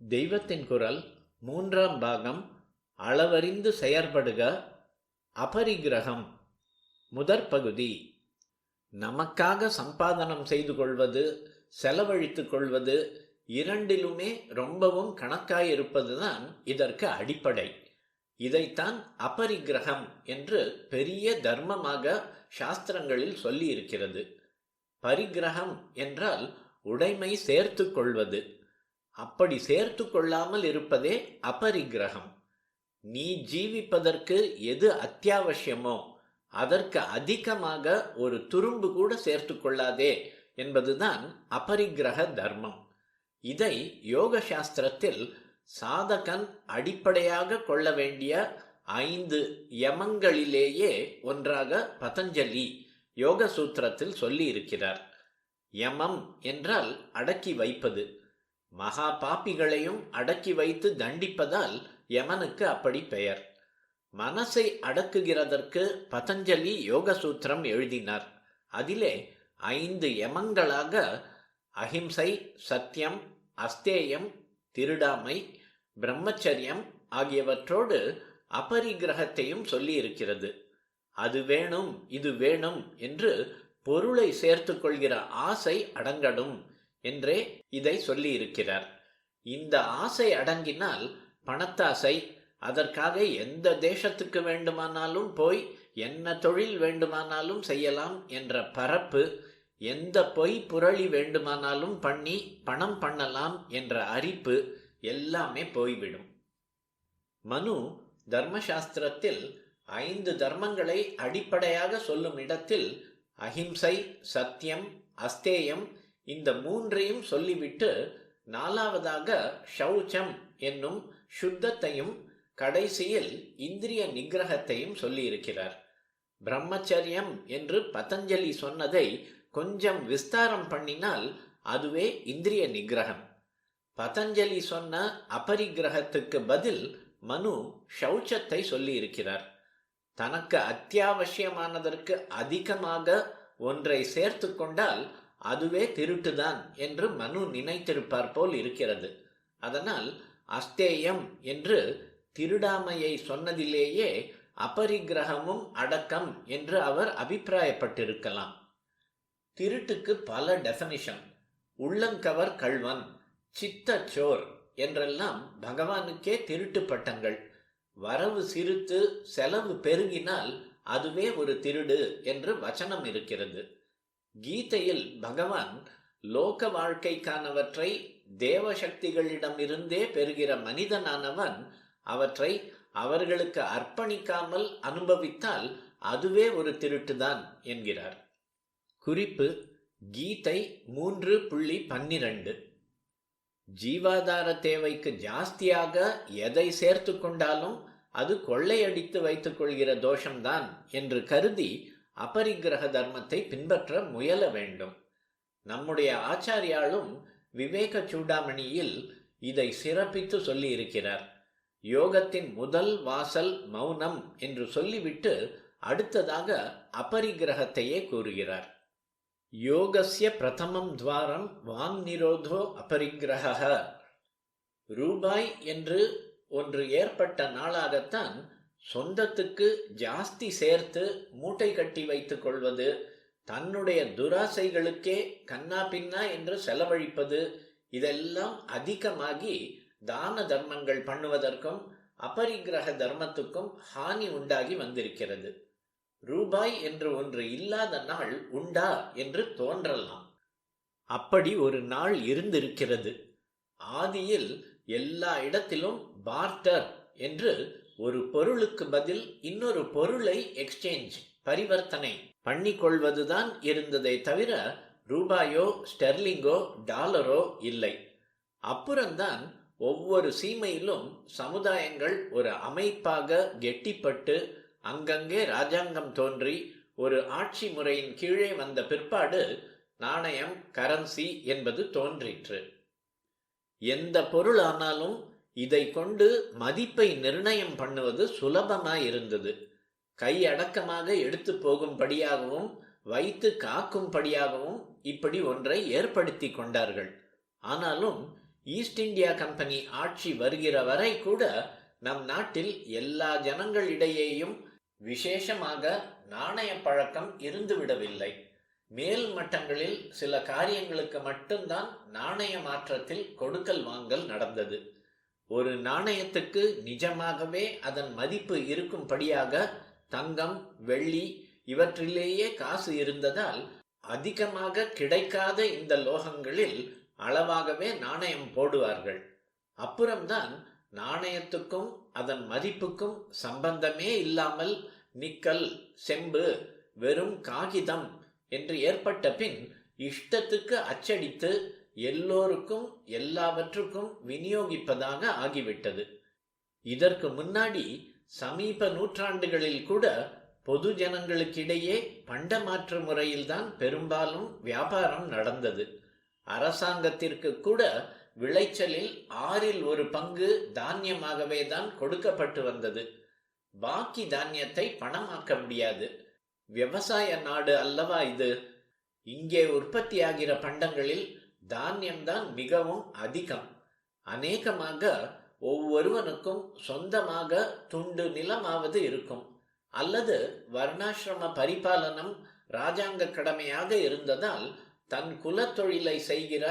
தெய்வத்தின் குரல் மூன்றாம் பாகம். அளவறிந்து செயற்படுக. அபரிக்கிரகம். முதற் பகுதி. நமக்காக சம்பாதனம் செய்து கொள்வது, செலவழித்துக் கொள்வது இரண்டிலுமே ரொம்பவும் கணக்காயிருப்பதுதான் இதற்கு அடிப்படை. இதைத்தான் அபரிக்கிரகம் என்று பெரிய தர்மமாக சாஸ்திரங்களில் சொல்லி இருக்கிறது. பரிக்கிரகம் என்றால் உடைமை சேர்த்து கொள்வது. அப்படி சேர்த்து கொள்ளாமல் இருப்பதே அபரிக்கிரகம். நீ ஜீவிப்பதற்கு எது அத்தியாவசியமோ அதற்கு அதிகமாக ஒரு துரும்பு கூட சேர்த்து கொள்ளாதே என்பதுதான் அபரிக்கிரக தர்மம். இதை யோக சாஸ்திரத்தில் சாதகன் அடிப்படையாக கொள்ள வேண்டிய 5 யமங்களிலேயே ஒன்றாக பதஞ்சலி யோக சூத்திரத்தில் சொல்லி இருக்கிறார். யமம் என்றால் அடக்கி வைப்பது. மகா பாப்பிகளையும் அடக்கி வைத்து தண்டிப்பதால் யமனுக்கு அப்படி பெயர். மனசை அடக்குகிறதற்கு பதஞ்சலி யோக சூத்திரம் எழுதினார். அதிலே 5 யமங்களாக அஹிம்சை, சத்தியம், அஸ்தேயம், திருடாமை, பிரம்மச்சரியம் ஆகியவற்றோடு அபரிக்கிரகத்தையும் சொல்லி இருக்கிறது. அது வேணும் இது வேணும் என்று பொருளை சேர்த்து கொள்கிற ஆசை அடங்கடும் என்றே இதை சொல்லி இருக்கிறார். இந்த ஆசை அடங்கினால் பணத்தாசை, அதற்காக எந்த தேசத்துக்கு வேண்டுமானாலும் போய் என்ன தொழில் வேண்டுமானாலும் செய்யலாம் என்ற பரப்பு, எந்த பொய் புரளி வேண்டுமானாலும் பண்ணி பணம் பண்ணலாம் என்ற அரிப்பு எல்லாமே போய்விடும். மனு தர்மசாஸ்திரத்தில் 5 தர்மங்களை அடிப்படையாக சொல்லும் இடத்தில் அஹிம்சை, சத்தியம், அஸ்தேயம் இந்த 3ஐயும் சொல்லிவிட்டு 4வதாக ஷௌச்சம் என்னும் சுத்தத்தையும் கடைசியில் இந்திரிய நிகிரகத்தையும் சொல்லியிருக்கிறார். பிரம்மச்சரியம் என்று பதஞ்சலி சொன்னதை கொஞ்சம் விஸ்தாரம் பண்ணினால் அதுவே இந்திரிய நிகிரகம். பதஞ்சலி சொன்ன அபரிக்கிரகத்துக்கு பதில் மனு ஷௌச்சத்தை சொல்லி இருக்கிறார். தனக்கு அத்தியாவசியமானதற்கு அதிகமாக ஒன்றை சேர்த்து கொண்டால் அதுவே திருட்டுதான் என்று மனு நினைத்திருப்பார் போல் இருக்கிறது. அதனால் அஸ்தேயம் என்று திருடாமையை சொன்னதிலேயே அபரிக்கிரகமும் அடக்கம் என்று அவர் அபிப்பிராயப்பட்டிருக்கலாம். திருட்டுக்கு பல டெஃபனிஷன். உள்ளங்கவர் கள்வன், சித்தச்சோர் என்றெல்லாம் பகவானுக்கே திருட்டு பட்டங்கள். வரவு சிறுத்து செலவு பெருகினால் அதுவே ஒரு திருடு என்று வசனம் இருக்கிறது. கீதையில் பகவான் லோக வாழ்க்கைக்கானவற்றை தேவசக்திகளிடமிருந்தே பெறுகிற மனிதனானவன் அவற்றை அவர்களுக்கு அர்ப்பணிக்காமல் அனுபவித்தால் அதுவே ஒரு திருட்டுதான் என்கிறார். குறிப்பு: கீதை 3.12. ஜீவாதார தேவைக்கு ஜாஸ்தியாக எதை சேர்த்து கொண்டாலும் அது கொள்ளையடித்து வைத்துக் கொள்கிற தோஷம்தான் என்று கருதி அபரிக்கிரக தர்மத்தை பின்பற்ற முயல வேண்டும். நம்முடைய ஆச்சாரியாலும் விவேக சூடாமணியில் இதை சிறப்பித்து சொல்லி இருக்கிறார். யோகத்தின் முதல் வாசல் மௌனம் என்று சொல்லிவிட்டு அடுத்ததாக அபரிக்கிரகத்தையே கூறுகிறார். யோகஸ்ய பிரதமம் துவாரம் வாங் நிரோதோ அபரிக்கிரக. ரூபாய் என்று ஒன்று ஏற்பட்ட நாளாகத்தான் சொந்தத்துக்கு ஜாஸ்தி சேர்த்து மூட்டை கட்டி வைத்துக் கொள்வது, தன்னுடைய துராசைகளுக்கே கண்ணா பின்னா என்று செலவழிப்பது இதெல்லாம் அதிகமாகி தான தர்மங்கள் பண்ணுவதற்கும் அபரிக்கிரக தர்மத்துக்கும் ஹானி உண்டாகி வந்திருக்கிறது. ரூபாய் என்று ஒன்று இல்லாத நாள் உண்டா என்று தோன்றலாம். அப்படி ஒரு நாள் இருந்திருக்கிறது. ஆதியில் எல்லா இடத்திலும் பார்ட்டர் என்று ஒரு பொருளுக்கு பதில் இன்னொரு பொருளை எக்ஸ்சேஞ்ச், பரிவர்த்தனை பண்ணிக்கொள்வதுதான் இருந்ததை தவிர ரூபாயோ ஸ்டெர்லிங்கோ டாலரோ இல்லை. அப்புறம்தான் ஒவ்வொரு சீமையிலும் சமுதாயங்கள் ஒரு அமைப்பாக கெட்டிப்பட்டு அங்கங்கே ராஜாங்கம் தோன்றி ஒரு ஆட்சி முறையின் கீழே வந்த பிற்பாடு நாணயம், கரன்சி என்பது தோன்றிற்று. எந்த பொருள் ஆனாலும் இதை கொண்டு மதிப்பை நிர்ணயம் பண்ணுவது சுலபமாயிருந்தது. கையடக்கமாக எடுத்து போகும்படியாகவும் வைத்து காக்கும்படியாகவும் இப்படி ஒன்றை ஏற்படுத்தி கொண்டார்கள். ஆனாலும் ஈஸ்ட் இந்தியா கம்பெனி ஆட்சி வருகிற வரை கூட நம் நாட்டில் எல்லா ஜனங்களிடையேயும் விசேஷமாக நாணய பழக்கம் இருந்துவிடவில்லை. மேல் மட்டங்களில் சில காரியங்களுக்கு மட்டும்தான் நாணய மாற்றத்தில் கொடுக்கல் வாங்கல் நடந்தது. ஒரு நாணயத்துக்கு நிஜமாகவே அதன் மதிப்பு இருக்கும்படியாக தங்கம், வெள்ளி இவற்றிலேயே காசு இருந்ததால் அதிகமாக கிடைக்காத இந்த லோகங்களில் அளவாகவே நாணயம் போடுவார்கள். அப்புறம்தான் நாணயத்துக்கும் அதன் மதிப்புக்கும் சம்பந்தமே இல்லாமல் நிக்கல், செம்பு, வெறும் காகிதம் என்று ஏற்பட்ட பின் இஷ்டத்துக்கு அச்சடித்து எல்லோருக்கும் எல்லாவற்றுக்கும் விநியோகிப்பதாக ஆகிவிட்டது. இதற்கு முன்னாடி சமீப நூற்றாண்டுகளில் கூட பொது ஜனங்களுக்கிடையே பண்டமாற்று முறையில்தான் பெரும்பாலும் வியாபாரம் நடந்தது. அரசாங்கத்திற்கு கூட விளைச்சலில் 1/6 தானியமாகவே தான் கொடுக்கப்பட்டு வந்தது. பாக்கி தானியத்தை பணமாக்க முடியாது. விவசாய நாடு அல்லவா இது. இங்கே உற்பத்தியாகிற பண்டங்களில் தானியம்தான் மிகவும் அதிகம். அநேகமாக ஒவ்வொருவனுக்கும் சொந்தமாக துண்டு நிலமாவது இருக்கும். அல்லது வர்ணாசிரம பரிபாலனம் ராஜாங்க கடமையாக இருந்ததால் தன் குலத்தொழிலை செய்கிற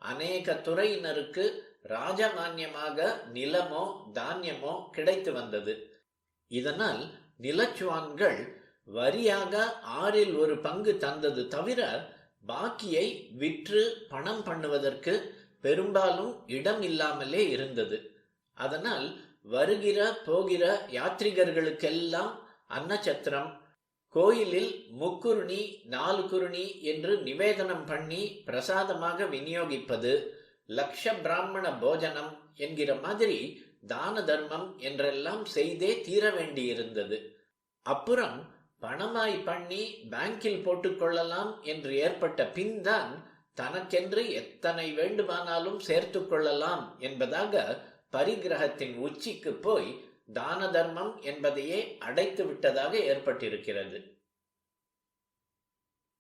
அநேக துறையினருக்கு ராஜமான்யமாக நிலமோ தானியமோ கிடைத்து வந்தது. இதனால் நிலச்சுவான்கள் வரியாக 1/6 தந்தது தவிர பாக்கியை விற்று பணம் பண்ணுவதற்கு பெரும்பாலும் இடம் இல்லாமலே இருந்தது. அதனால் வருகிற போகிற யாத்ரிகர்களுக்கெல்லாம் அன்னச்சத்திரம், கோயிலில் 3 குருணி 4 குருணி என்று நிவேதனம் பண்ணி பிரசாதமாக விநியோகிப்பது, லக்ஷ பிராமண போஜனம் என்கிற மாதிரி தான தர்மம் என்றெல்லாம் செய்தே தீர வேண்டியிருந்தது. அப்புறம் பணமாய் பண்ணி பேங்கில் போட்டுக்கொள்ளலாம் என்று ஏற்பட்ட பின்தான் தனக்கென்று எத்தனை வேண்டுமானாலும் சேர்த்து கொள்ளலாம் என்பதாக பரிகிரகத்தின் உச்சிக்கு போய் தான தர்மம் என்பதையே அடைத்து விட்டதாக ஏற்பட்டிருக்கிறது.